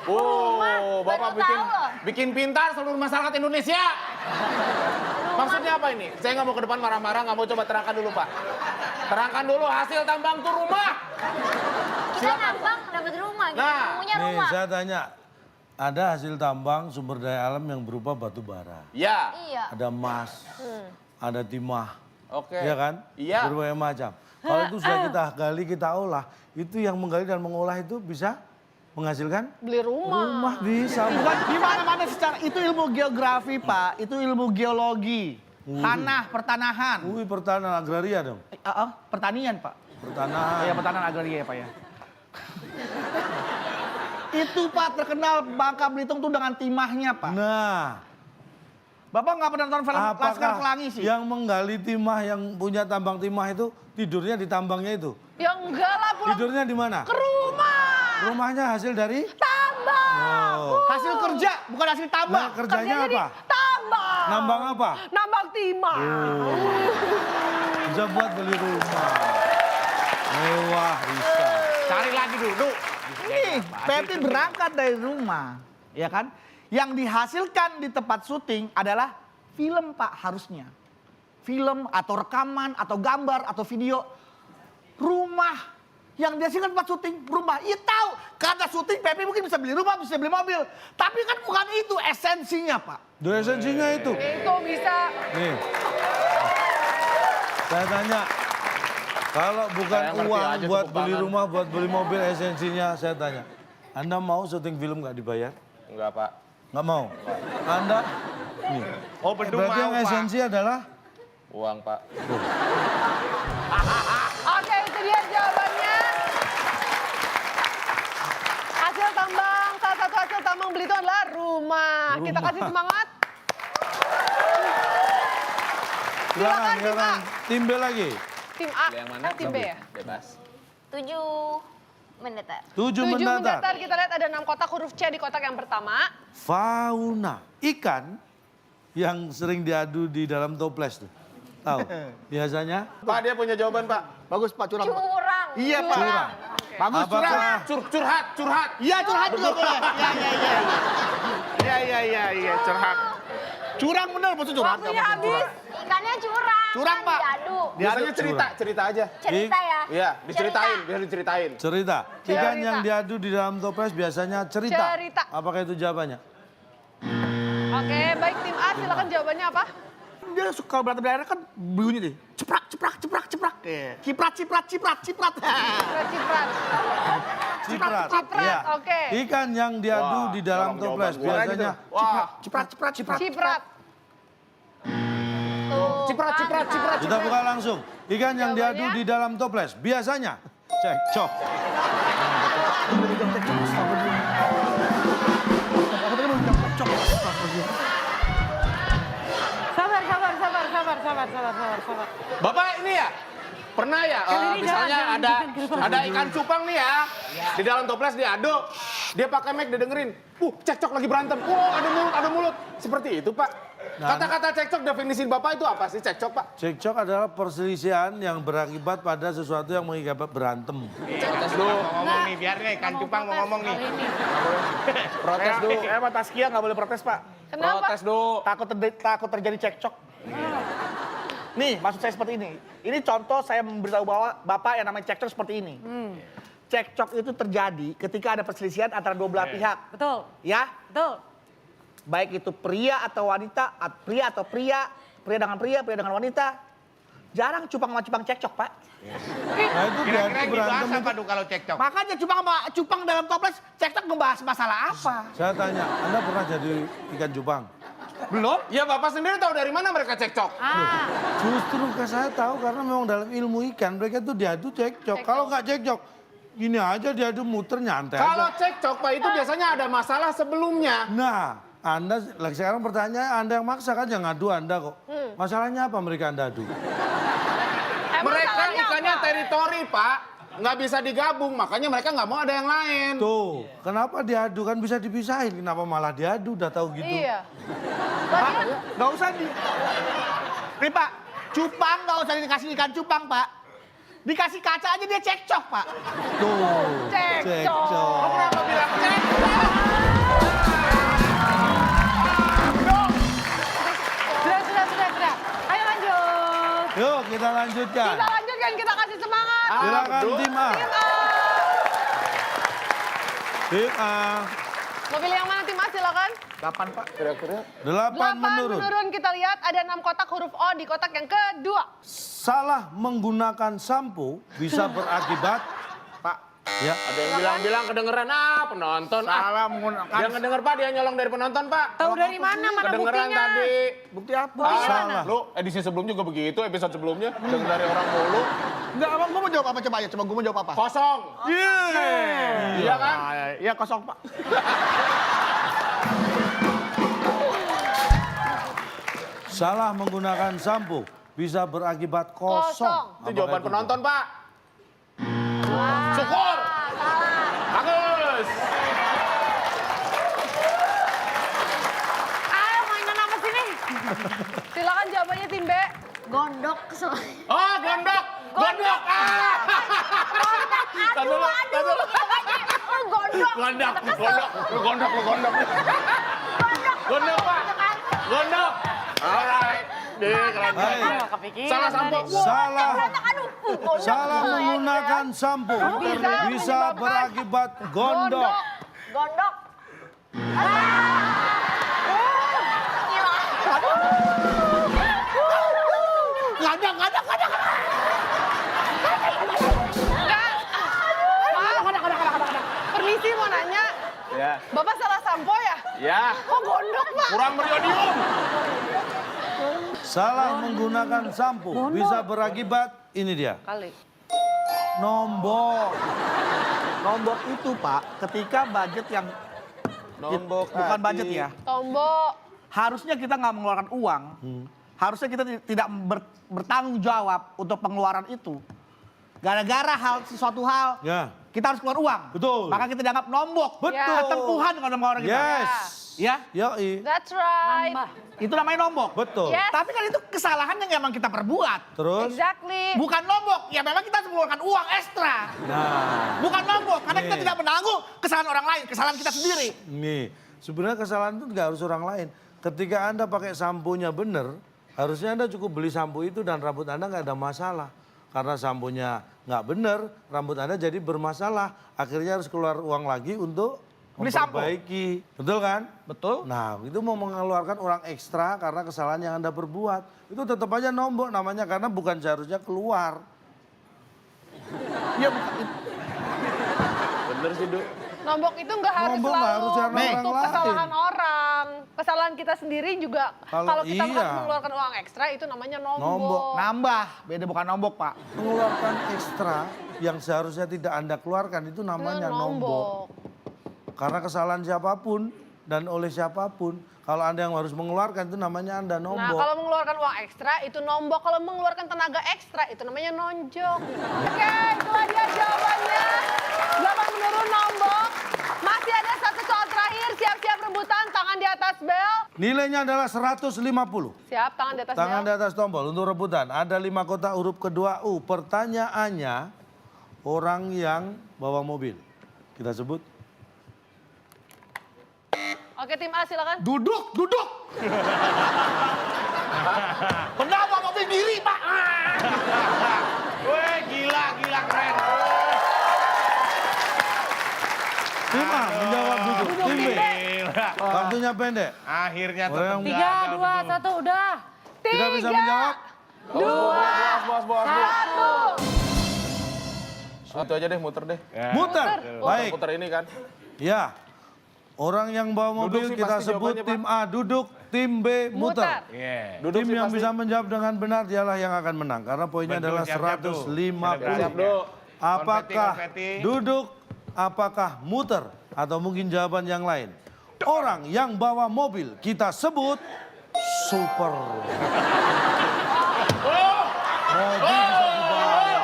Oh, Bapak Baru tahu loh. bikin pintar seluruh masyarakat Indonesia. Maksudnya apa ini? Saya nggak mau ke depan marah-marah, nggak mau coba terangkan dulu, Pak. Terangkan dulu hasil tambang tuh rumah. Kita nambang dapat rumah, kita Nah, punya Nih rumah. saya tanya, ada hasil tambang sumber daya alam yang berupa batu bara. Ya, Iya. Ada emas, ada timah, oke. iya kan? Iya. Berbagai macam. Kalau itu sudah kita gali, kita olah, itu yang menggali dan mengolah itu bisa menghasilkan Beli rumah. rumah bisa. Bukan di mana-mana secara itu ilmu geografi, Pak. Itu ilmu geologi. Tanah, pertanahan. Wih, pertanian agraria dong. Pertanian, Pak. Pertanahan. Iya, pertanahan agraria ya, Pak ya. Itu, Pak, terkenal Bangka Belitung tuh dengan timahnya, Pak. Nah, Bapak nggak pernah nonton film Laskar apakah Pelangi sih? yang menggali timah, yang punya tambang timah itu tidurnya di tambangnya itu? Ya enggak lah, pulang Tidurnya di mana? ke rumah. Rumahnya hasil dari? Tambang. Oh. Hasil kerja, bukan hasil Nah, tambang. kerjanya Kerjanya di apa? tambang. Nambang apa? Nambang timah. Bisa buat beli rumah. Mewah bisa. Cari lagi dulu. Nih, Pepi berangkat dari rumah, ya kan? Yang dihasilkan di tempat syuting adalah film, Pak, harusnya. Film atau rekaman atau gambar atau video. Rumah. Yang dihasilkan tempat syuting, rumah. Iya tahu, karena syuting Pepi mungkin bisa beli rumah, bisa beli mobil. Tapi kan bukan itu esensinya, Pak. Dua esensinya itu. Itu bisa. Nih. Saya tanya. Kalau bukan Saya ngerti uang aja buat tepuk beli tangan. rumah, buat beli mobil, esensinya saya tanya. Anda mau syuting film nggak dibayar? Enggak, Pak. Nggak mau? Anda? Nih. Oh, bedung Berarti yang mau, Pak. esensi adalah? Uang, Pak. Oke, itu dia jawabannya. Hasil tambang, salah satu hasil tambang beli itu adalah rumah. Kita kasih semangat. Silakan, tim A. Tim B lagi. Tim A, Pilih yang mana? tim B ya? Bebas. 7 mendatar. 7 7 mendatar. mendatar, kita lihat ada 6 kotak, huruf C di kotak yang pertama. Fauna. Ikan yang sering diadu di dalam toples tuh. Tahu? Biasanya Pak, dia punya jawaban, Pak. Bagus Pak, curang Pak. Curang. Iya Pak. curang. Bagus curang. Apakah Curhat, curhat. Iya curhat juga boleh. Iya, curhat. Curang bener, maksud curhat. Waktunya habis. Ikannya curang. Curang, kan Pak. Diadu. Biasanya cerita aja. Cerita ya. Iya, diceritain, biar diceritain. cerita? Ikan yang diadu di dalam toples biasanya cerita. Cerita. Apakah itu jawabannya? Oke, baik tim A, silakan jawabannya apa? Dia suka berantem di air kan bunyi deh. Ceprak. Ciprat. Ciprat. Ciprat. Ciprat, Iya. oke. Ikan yang diadu di dalam toples biasanya Wah, Ciprat. Ciprat. Tuh, ciprat. kita buka langsung. Ikan yang diadu Jawabannya? di dalam toples biasanya cekcok. Sabar. Bapak ini ya? Pernah ya, ini misalnya jangan, ada ikan cupang nih ya, di dalam toples diaduk, dia pakai mic didengerin, cekcok lagi berantem, ada mulut, seperti itu Pak. Nah, Kata-kata cekcok definisi Bapak itu apa sih cekcok Pak? Cekcok adalah perselisihan yang berakibat pada sesuatu yang mengakibat berantem. Protes dulu, Mau ngomong nih, biar deh ikan cupang mau ngomong nih. protes dulu, Saya sama Taskia nggak boleh protes Pak. Kenapa? protes dulu. Takut terjadi cekcok. Nih, maksud saya seperti ini. Ini contoh saya memberitahu bahwa Bapak yang namanya cekcok seperti ini. Cekcok itu terjadi ketika ada perselisihan antara dua belah pihak. Betul. Ya, Betul. baik itu pria atau wanita, pria dengan wanita. Jarang cupang sama cupang cekcok, Pak. Nah itu Kira-kira diadu yang berantem dibahas apa itu. tuh kalau cekcok? Makanya cupang dalam toples, cekcok ngebahas masalah apa? Saya tanya, Anda pernah jadi ikan cupang? Belum? Ya Bapak sendiri tahu dari mana mereka cekcok? Justru saya tahu karena memang dalam ilmu ikan mereka tuh diadu cekcok. Kalau nggak cekcok, gini aja diadu muter nyantai Kalau aja. cekcok Pak itu biasanya ada masalah sebelumnya. Nah, Anda sekarang pertanyaan Anda yang maksa kan yang ngadu Anda kok. Masalahnya apa mereka Anda adu? Mereka salahnya ikannya apa? teritori Pak, nggak bisa digabung, makanya mereka nggak mau ada yang lain. Tuh, kenapa diadu kan bisa dipisahin? Kenapa malah diadu? Udah tahu gitu. Iya. Pak, nggak usah Nih Pak, cupang nggak usah dikasih ikan cupang Pak. Dikasih kaca aja dia cekcok Pak. Tuh, Cekcok. Kenapa bilang cekcok? Sudah. Ayo lanjut. Yuk kita lanjutkan. Kita lanjutkan, kita kasih semangat. Silakan tim A. Tim A. Tim A. Mau pilih yang mana tim A, silakan. Kapan Pak? Kira-kira. 8 menurun. menurun, kita lihat ada 6 kotak huruf O di kotak yang kedua. Salah menggunakan sampo bisa berakibat. Pak, Ya. ada yang bilang kedengeran penonton. Salah menggunakan. Dia ngedenger Pak, dia nyolong dari penonton Pak. Tahu dari mana? Mana Kedengeran buktinya? tadi. Bukti apa? Buktinya mana? Salah. Lu edisi sebelumnya juga begitu, episode sebelumnya. Denger dari orang mulu. Enggak, abang gue mau jawab apa coba aja? Coba gue mau jawab apa? Kosong. Iya kan? Iya kosong Pak. Salah menggunakan sampo bisa berakibat kosong. Itu jawaban penonton Pak. Syukur. Bagus. Ayo mainan apa sih nih? Silakan jawabannya tim B. Gondok. Oh, gondok. Gondok. Aduh. Oh, gondok. Gondok. Lu gondok. Gondok Pak. Gondok. Alright. Keren. Hai. Nggak kepikiran. Salah sampo. Salah. Aduh. Gondok. Salah menggunakan sampo bisa berakibat gondok. Gondok. Permisi, mau nanya, Ya. Bapak salah sampo ya? Ya. Kok gondok, Pak? Kurang beriodium. Salah menggunakan sampo bisa berakibat ini dia. Kali. Nombok. Nombok itu Pak, ketika budget yang Nombok bukan hati. budget ya. Tombok. Harusnya kita nggak mengeluarkan uang. Harusnya kita tidak bertanggung jawab untuk pengeluaran itu. Gara-gara sesuatu hal, Ya. kita harus keluar uang. Betul. Maka kita dianggap nombok. Betul. Ketempuhan kalau orang kita. Yes. Ya, Yoi. That's right. Nambah. itu namanya nombok. Betul. Yes. Tapi kan itu kesalahan yang memang kita perbuat. Terus? Exactly. Bukan nombok, ya memang kita harus mengeluarkan uang ekstra. Nah, Bukan nombok, karena kita Nih. tidak menanggung kesalahan orang lain, kesalahan kita sendiri. nih. Sebenarnya kesalahan itu nggak harus orang lain. Ketika Anda pakai samponya benar, harusnya Anda cukup beli sampo itu dan rambut Anda nggak ada masalah. Karena samponya nggak benar, rambut Anda jadi bermasalah. Akhirnya harus keluar uang lagi untuk Beli sampo. memperbaiki. Betul kan? Betul. Nah, itu mau mengeluarkan uang ekstra karena kesalahan yang Anda perbuat. Itu tetap aja nombok namanya karena bukan seharusnya keluar. Ya, Bener sih, Du. Nombok itu nggak harus Nombok nggak harus selalu karena orang untuk lain. kesalahan orang. Kesalahan kita sendiri juga. Kalau kita iya. harus mengeluarkan uang ekstra itu namanya nombok. Nombok. nambah, beda bukan nombok Pak. Mengeluarkan ekstra yang seharusnya tidak Anda keluarkan itu namanya Itu nombok. Karena kesalahan siapapun dan oleh siapapun, kalau Anda yang harus mengeluarkan itu namanya Anda Nah, nombok. kalau mengeluarkan uang ekstra itu nombok. Kalau mengeluarkan tenaga ekstra itu namanya nonjok. Oke, itulah dia jawabannya. Jawaban menurut nombok. Masih ada satu soal terakhir. Siap-siap rebutan, tangan di atas bel. Nilainya adalah 150. Siap, tangan di atas Tangan bel. di atas tombol untuk rebutan. Ada 5 kotak huruf kedua U. Pertanyaannya, orang yang bawa mobil. Kita sebut. Oke, tim A silakan. Duduk. Kenapa mobil diri Pak? Weh, gila keren. Tim A menjawab duduk. Tim B. Waktunya pendek. Akhirnya Orang yang 3, 2, 1, udah. tidak bisa menjawab. Bos. 1. Itu aja deh, muter deh. Muter. Baik. Muter ini kan. Ya. Orang yang bawa mobil Duduk sih kita pasti sebut jawabannya, tim A duduk, tim B muter. Iya. Duduk Tim sih yang pasti. bisa menjawab dengan benar dialah yang akan menang karena poinnya Betul, adalah siap-siap tuh. 150. Siap, Du. Apakah Konfeti. duduk, apakah muter atau mungkin jawaban yang lain? Orang yang bawa mobil kita sebut super. Mobil bisa dibawa.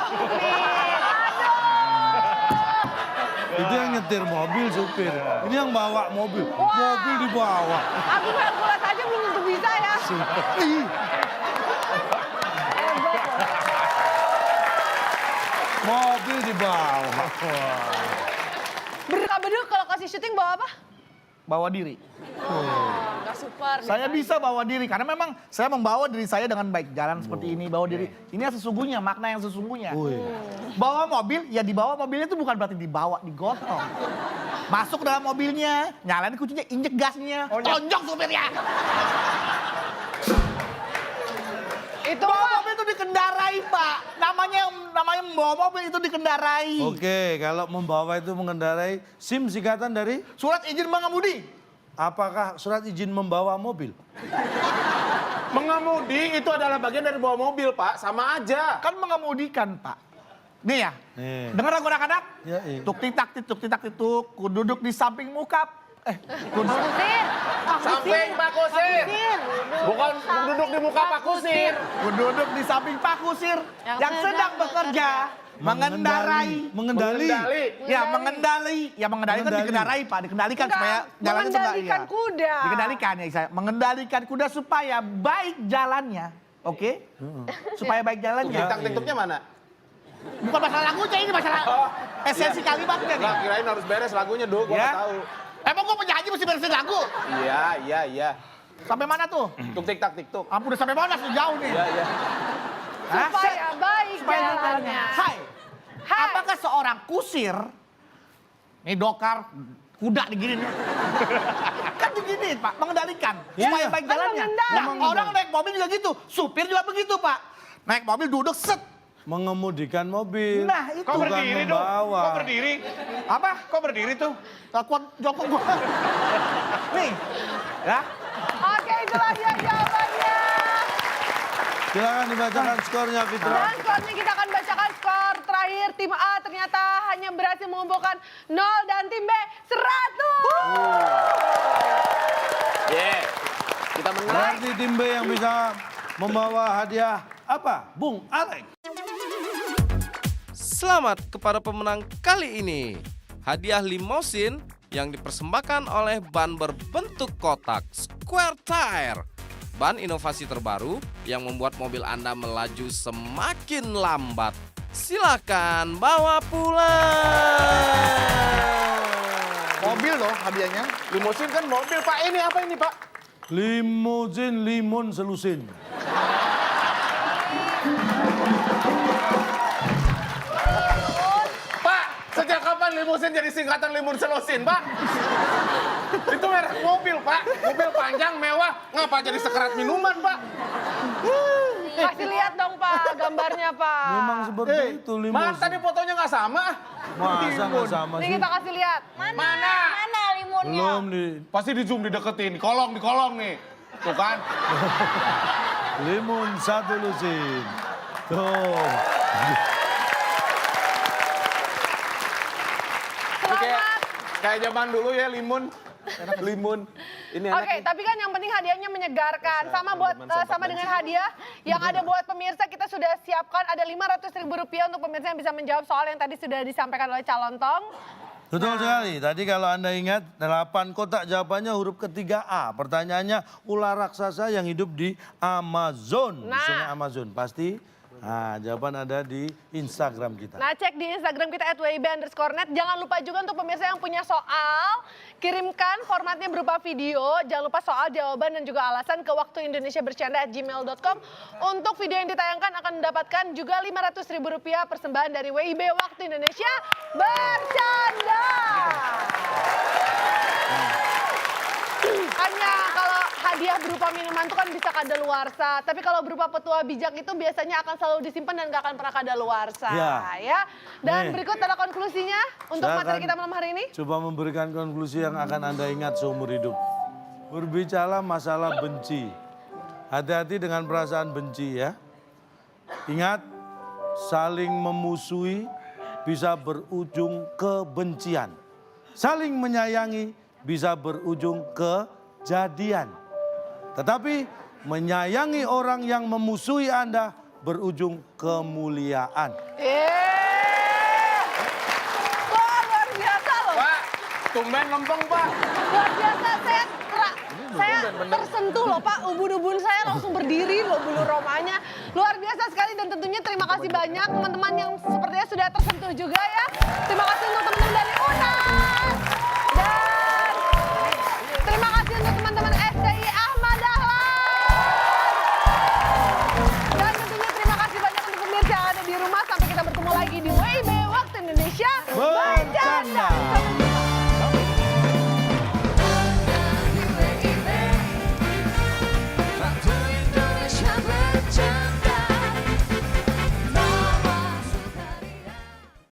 Itu yang nyetir mobil supir. Ini yang bawa mobil. Mobil dibawa. Aku Hercules aja belum tentu bisa ya. Ih. Mobil dibawa. Beduk kalau kasih syuting bawa apa? Bawa diri. Enggak super. Saya bisa bawa diri karena memang saya membawa diri saya dengan baik. Jalan seperti ini, bawa diri. Ini yang sesungguhnya, makna yang sesungguhnya. Bawa mobil, ya dibawa mobilnya itu bukan berarti dibawa, digotong. Masuk dalam mobilnya, nyalain kuncinya, injek gasnya, tonjok supirnya. Itu Bawa mobil itu dikendarai, Pak. Namanya membawa mobil itu dikendarai. Oke, kalau membawa itu mengendarai, SIM singkatan dari Surat izin mengemudi. apakah surat izin membawa mobil? Mengemudi itu adalah bagian dari bawa mobil, Pak. Sama aja. Kan mengemudikan, Pak. Nih ya, Nih. dengar aku anak-anak? Ya, iya. Tuk titak tituk, ku duduk di samping muka. Ku duduk. Kusir. Samping Pak Kusir. Bukan duduk di muka Pak Kusir. Ku duduk di samping Pak Kusir yang sedang bekerja mengendarai. Mengendali. Ya, mengendali. Ya, mengendali kan Mengendali. dikendarai, Pak. Dikendalikan Enggak, supaya jalannya sudah mengendalikan kuda. Dikendalikan ya, saya. Mengendalikan kuda supaya baik jalannya. Oke? Supaya baik jalannya. Tiktok-tiktoknya mana? Bukan masalah lagunya, ini masalah esensi kalimatnya nih. Lah, kirain harus beres lagunya, Du. Gua Ya. nggak tahu. Emang gua penyanyi mesti beresin lagu? Iya. Sampai mana tuh? Tuk tiktak tiktok. Ampun, udah sampai mana? Sudah jauh nih. Iya. Hah? Supaya baik Supaya jalannya. Hai. Apakah seorang kusir, nih dokar, kuda digini nih. Kan digini Pak, mengendalikan. Supaya Iya. baik Kan jalannya. mengendali. Nah, orang naik mobil juga gitu. Supir juga begitu Pak. Naik mobil duduk set. mengemudikan mobil. Nah, itu. Kok Bukan berdiri dong? membawa. Kok berdiri? Apa? Kok berdiri tuh? Takut jokok gua. Nih, ya. Oke, itulah dia jawabannya. Silakan dibacakan skornya Fitra. Dan skornya kita akan bacakan skor terakhir. Tim A ternyata hanya berhasil mengumpulkan 0 dan tim B 100. Yeah. Kita menang. Berarti tim B yang bisa membawa hadiah apa? Bung Alex. Selamat kepada pemenang kali ini. Hadiah limosin yang dipersembahkan oleh ban berbentuk kotak Square Tire. Ban inovasi terbaru yang membuat mobil Anda melaju semakin lambat. Silakan bawa pulang. Mobil loh hadiahnya. Limosin kan mobil, Pak. Ini apa ini, Pak? Limousine limun selusin. Pak, sejak kapan limosin jadi singkatan limun selosin, Pak? Itu merek mobil, Pak. Mobil panjang, mewah. Ngapa jadi sekerat minuman, Pak? Kasih lihat dong Pak gambarnya Pak. Memang seperti itu Mas, limousine. tadi fotonya nggak sama. Masa nggak sama Ini sih? kita kasih lihat. Mana? Mana limunnya? Belum di Pasti di zoom, dideketin. Di kolong nih. Tuh kan? limun satu lusin. Tuh. Ini kayak, Selamat. kayak zaman dulu ya, limun. Limun. Ini enak Oke, nih. tapi kan yang penting hadiahnya menyegarkan. Sama dengan hadiah yang ada buat pemirsa, kita sudah siapkan ada Rp500.000 untuk pemirsa yang bisa menjawab soal yang tadi sudah disampaikan oleh calon tong. Betul sekali. Tadi kalau Anda ingat 8 kotak jawabannya huruf ketiga A. Pertanyaannya ular raksasa yang hidup di Amazon. Di Nah. sungai Amazon. Pasti. Nah, jawaban ada di Instagram kita. Nah, cek di Instagram kita @wib_net. Jangan lupa juga untuk pemirsa yang punya soal, kirimkan formatnya berupa video. Jangan lupa soal, jawaban, dan juga alasan ke waktuindonesiabercanda@gmail.com. Untuk video yang ditayangkan akan mendapatkan juga Rp500.000 persembahan dari WIB Waktu Indonesia Bercanda. Hanya kalau hadiah berupa minuman itu kan bisa kadaluarsa. Tapi kalau berupa petua bijak itu biasanya akan selalu disimpan dan nggak akan pernah kadaluarsa. Ya. Dan Nih. berikut adalah konklusinya untuk Saya materi akan kita malam hari ini. Coba memberikan konklusi yang akan Anda ingat seumur hidup. Berbicara masalah benci. Hati-hati dengan perasaan benci ya. Ingat, saling memusuhi bisa berujung kebencian. Saling menyayangi bisa berujung kejadian. Tetapi menyayangi orang yang memusuhi Anda berujung kemuliaan. Wah, luar biasa loh. Pak, tumben lempeng, Pak. Luar biasa, saya tersentuh loh Pak. Ubun-ubun saya langsung berdiri loh, bulu romanya. Luar biasa sekali dan tentunya terima kasih banyak teman-teman yang sepertinya sudah tersentuh juga ya. Terima kasih untuk teman-teman dari UNAR.